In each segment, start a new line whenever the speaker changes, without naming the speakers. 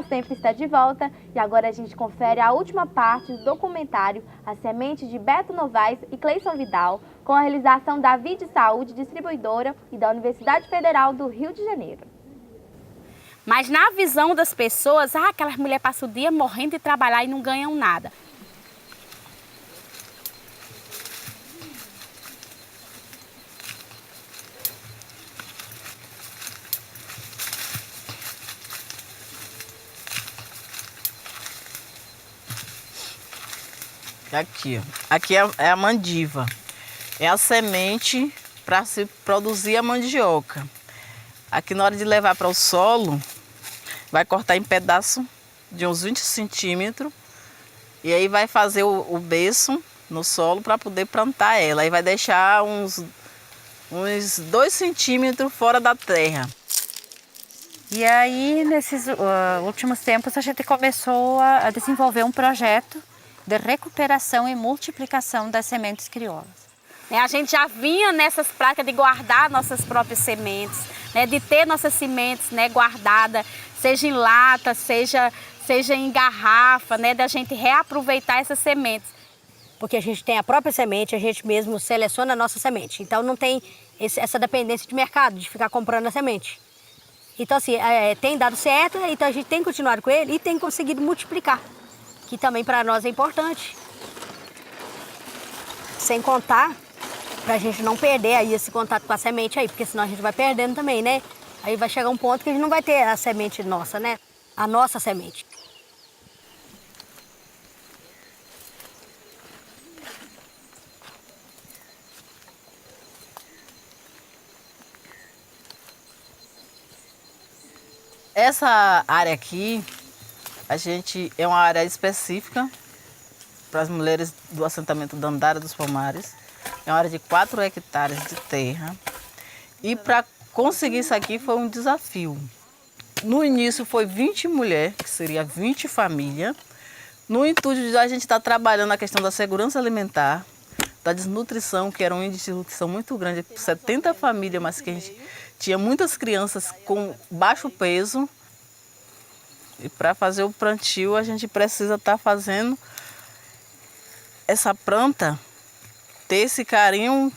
Manhã Sempre está de volta e agora a gente confere a última parte do documentário A Semente de Beto Novaes e Cleison Vidal, com a realização da Vide Saúde Distribuidora e da Universidade Federal do Rio de Janeiro.
Mas na visão das pessoas, aquelas mulheres passam o dia morrendo de trabalhar e não ganham nada.
Aqui, ó. Aqui é a mandiva. É a semente para se produzir a mandioca. Aqui na hora de levar para o solo, vai cortar em pedaço de uns 20 centímetros. E aí vai fazer o berço no solo para poder plantar ela. Aí vai deixar uns 2 centímetros fora da terra.
E aí, nesses últimos tempos, a gente começou a desenvolver um projeto de recuperação e multiplicação das sementes crioulas.
A gente já vinha nessas práticas de guardar nossas próprias sementes, de ter nossas sementes guardadas, seja em lata, seja em garrafa, da gente reaproveitar essas sementes.
Porque a gente tem a própria semente, a gente mesmo seleciona a nossa semente. Então não tem essa dependência de mercado, de ficar comprando a semente. Então assim, tem dado certo, então a gente tem continuado com ele e tem conseguido multiplicar, que também para nós é importante. Sem contar, para a gente não perder aí esse contato com a semente aí, porque senão a gente vai perdendo também, né? Aí vai chegar um ponto que a gente não vai ter a semente nossa, né? A nossa semente.
Essa área aqui, a gente é uma área específica para as mulheres do assentamento Dandara dos Palmares. É uma área de 4 hectares de terra. E para conseguir isso aqui foi um desafio. No início foi 20 mulheres, que seria 20 famílias. No intuito de a gente estar trabalhando a questão da segurança alimentar, da desnutrição, que era um índice de nutrição muito grande, 70 famílias, mas que a gente tinha muitas crianças com baixo peso. E para fazer o plantio, a gente precisa estar fazendo essa planta, ter esse carinho.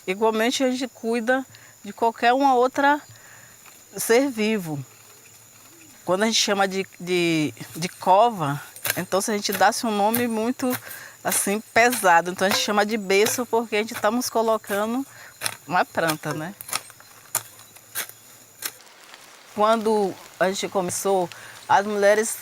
Igualmente a gente cuida de qualquer uma outra ser vivo. Quando a gente chama de cova, então se a gente desse um nome muito assim pesado, então a gente chama de berço porque a gente estamos colocando uma planta, né? Quando a gente começou, as mulheres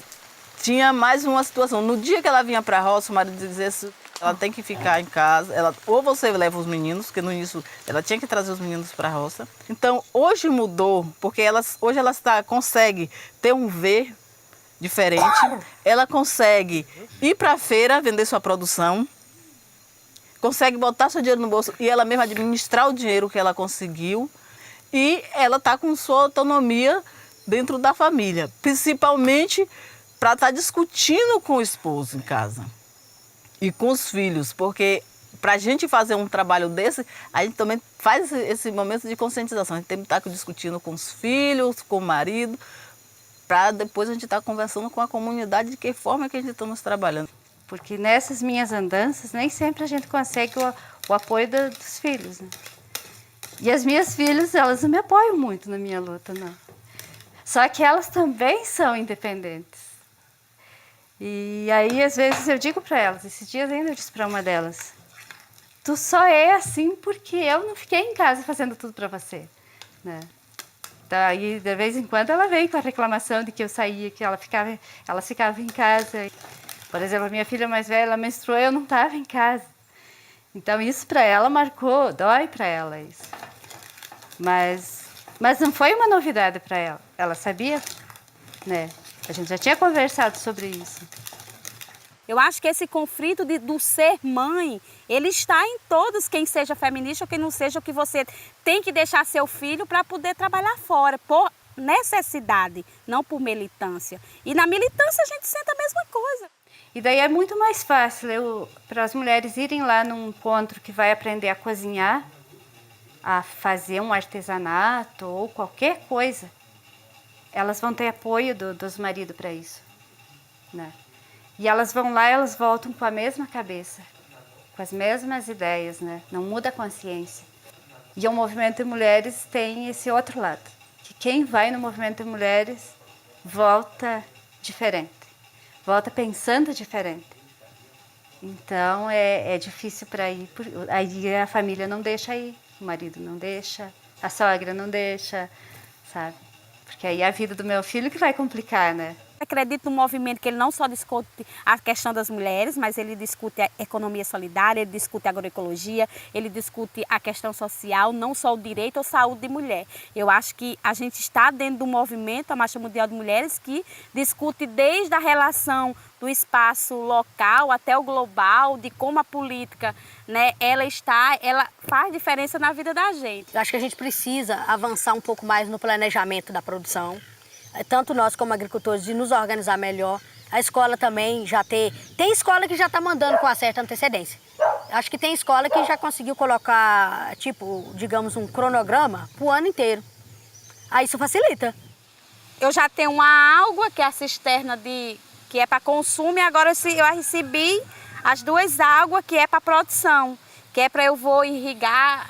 tinham mais uma situação. No dia que ela vinha para a roça, o marido dizia assim, ela tem que ficar em casa, ou você leva os meninos, porque no início ela tinha que trazer os meninos para a roça. Então hoje mudou, porque hoje ela consegue ter um ver diferente, ela consegue ir para a feira vender sua produção, consegue botar seu dinheiro no bolso e ela mesma administrar o dinheiro que ela conseguiu e ela está com sua autonomia dentro da família, principalmente para estar discutindo com o esposo em casa. E com os filhos, porque para a gente fazer um trabalho desse, a gente também faz esse momento de conscientização. A gente tem que estar discutindo com os filhos, com o marido, para depois a gente estar conversando com a comunidade de que forma que a gente estamos trabalhando.
Porque nessas minhas andanças, nem sempre a gente consegue o apoio dos filhos, né? E as minhas filhas, elas não me apoiam muito na minha luta, não. Só que elas também são independentes. E aí, às vezes, eu digo para elas, esses dias ainda eu disse para uma delas, tu só é assim porque eu não fiquei em casa fazendo tudo para você, né? Daí, de vez em quando, ela vem com a reclamação de que eu saía, que elas ficavam em casa. Por exemplo, a minha filha mais velha, ela menstruou, eu não estava em casa. Então, isso para ela marcou, dói para ela isso. Mas não foi uma novidade para ela, ela sabia, né? A gente já tinha conversado sobre isso.
Eu acho que esse conflito do ser mãe, ele está em todos, quem seja feminista ou quem não seja, que você tem que deixar seu filho para poder trabalhar fora, por necessidade, não por militância. E na militância a gente sente a mesma coisa.
E daí é muito mais fácil para as mulheres irem lá num encontro que vai aprender a cozinhar, a fazer um artesanato ou qualquer coisa, elas vão ter apoio dos maridos para isso, né? E elas vão lá, elas voltam com a mesma cabeça, com as mesmas ideias, né? Não muda a consciência. E o movimento de mulheres tem esse outro lado, que quem vai no movimento de mulheres volta diferente, volta pensando diferente. Então é difícil para ir, aí a família não deixa ir, o marido não deixa, a sogra não deixa, sabe? Porque aí é a vida do meu filho que vai complicar, né?
Acredito no movimento que ele não só discute a questão das mulheres, mas ele discute a economia solidária, ele discute a agroecologia, ele discute a questão social, não só o direito à saúde de mulher. Eu acho que a gente está dentro do movimento, a Marcha Mundial de Mulheres, que discute desde a relação do espaço local até o global, de como a política, né, ela faz diferença na vida da gente.
Eu acho que a gente precisa avançar um pouco mais no planejamento da produção. Tanto nós como agricultores de nos organizar melhor. A escola também já tem escola que já está mandando com uma certa antecedência. Acho que tem escola que já conseguiu colocar, tipo, digamos, um cronograma para o ano inteiro. Aí isso facilita.
Eu já tenho uma água, que é a cisterna que é para consumo, e agora eu recebi as 2 águas que é para produção, que é para eu vou irrigar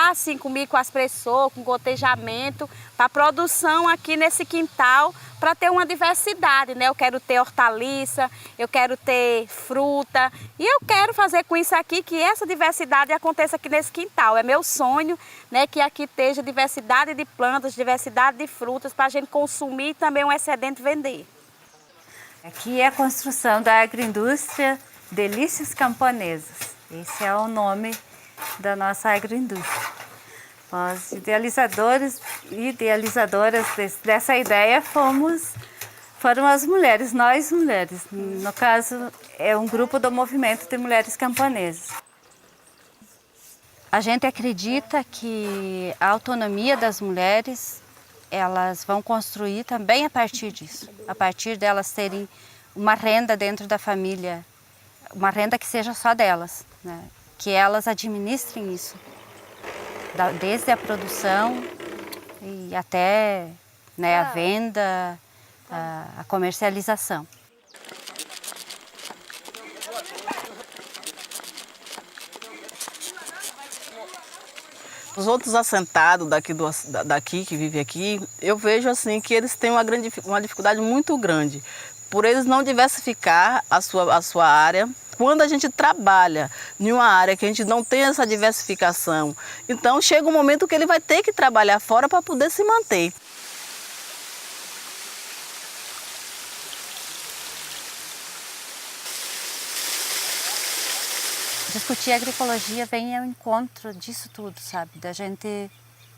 assim comigo, com aspersor, com gotejamento, para produção aqui nesse quintal, para ter uma diversidade, né? Eu quero ter hortaliça, eu quero ter fruta, e eu quero fazer com isso aqui que essa diversidade aconteça aqui nesse quintal. É meu sonho, né, que aqui esteja diversidade de plantas, diversidade de frutas, para a gente consumir e também um excedente vender.
Aqui é a construção da agroindústria Delícias Camponesas. Esse é o nome da nossa agroindústria. Os idealizadores e idealizadoras dessa ideia foram as mulheres, nós mulheres. No caso, é um grupo do movimento de mulheres camponesas. A gente acredita que a autonomia das mulheres, elas vão construir também a partir disso. A partir delas terem uma renda dentro da família, uma renda que seja só delas, né? Que elas administrem isso, desde a produção e até, né, a venda, a comercialização.
Os outros assentados daqui que vivem aqui, eu vejo assim que eles têm uma dificuldade muito grande por eles não diversificar a sua área. Quando a gente trabalha em uma área que a gente não tem essa diversificação, então chega um momento que ele vai ter que trabalhar fora para poder se manter.
Discutir agroecologia vem ao encontro disso tudo, sabe? Da gente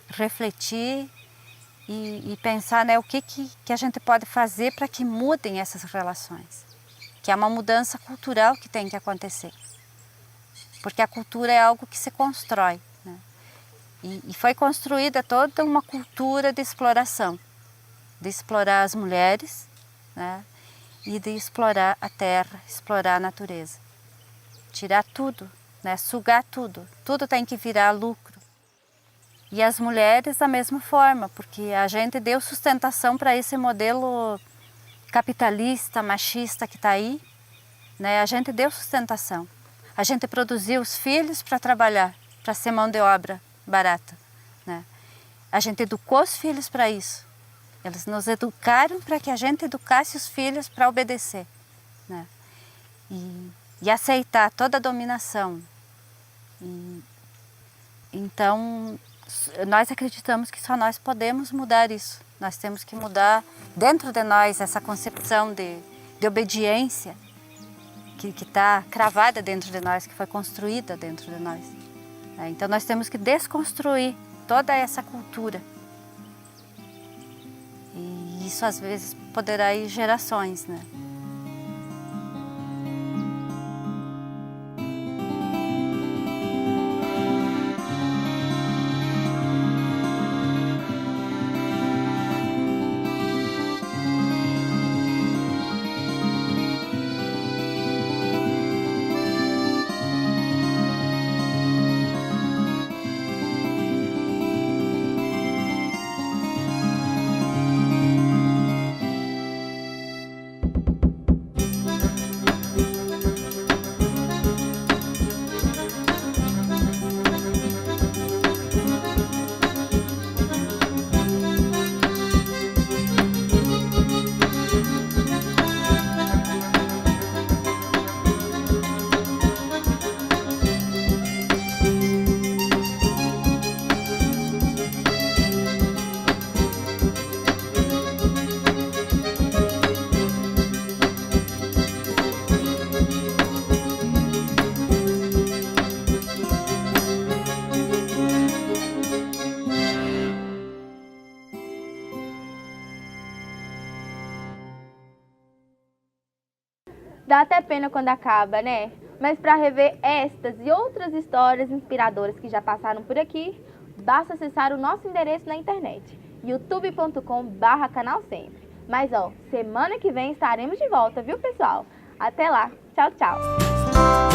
refletir e pensar, né, o que a gente pode fazer para que mudem essas relações. Que é uma mudança cultural que tem que acontecer. Porque a cultura é algo que se constrói, né? E foi construída toda uma cultura de exploração. De explorar as mulheres, né? E de explorar a terra, explorar a natureza. Tirar tudo, né? Sugar tudo. Tudo tem que virar lucro. E as mulheres da mesma forma, porque a gente deu sustentação para esse modelo capitalista, machista que está aí, né? A gente deu sustentação. A gente produziu os filhos para trabalhar, para ser mão de obra barata, né? A gente educou os filhos para isso. Eles nos educaram para que a gente educasse os filhos para obedecer, né? E aceitar toda a dominação. Então, nós acreditamos que só nós podemos mudar isso. Nós temos que mudar dentro de nós essa concepção de obediência que está cravada dentro de nós, que foi construída dentro de nós. Então nós temos que desconstruir toda essa cultura. E isso às vezes poderá ir gerações, né?
Dá até pena quando acaba, né? Mas para rever estas e outras histórias inspiradoras que já passaram por aqui, basta acessar o nosso endereço na internet, youtube.com/canal Sempre. Mas semana que vem estaremos de volta, viu, pessoal? Até lá. Tchau, tchau.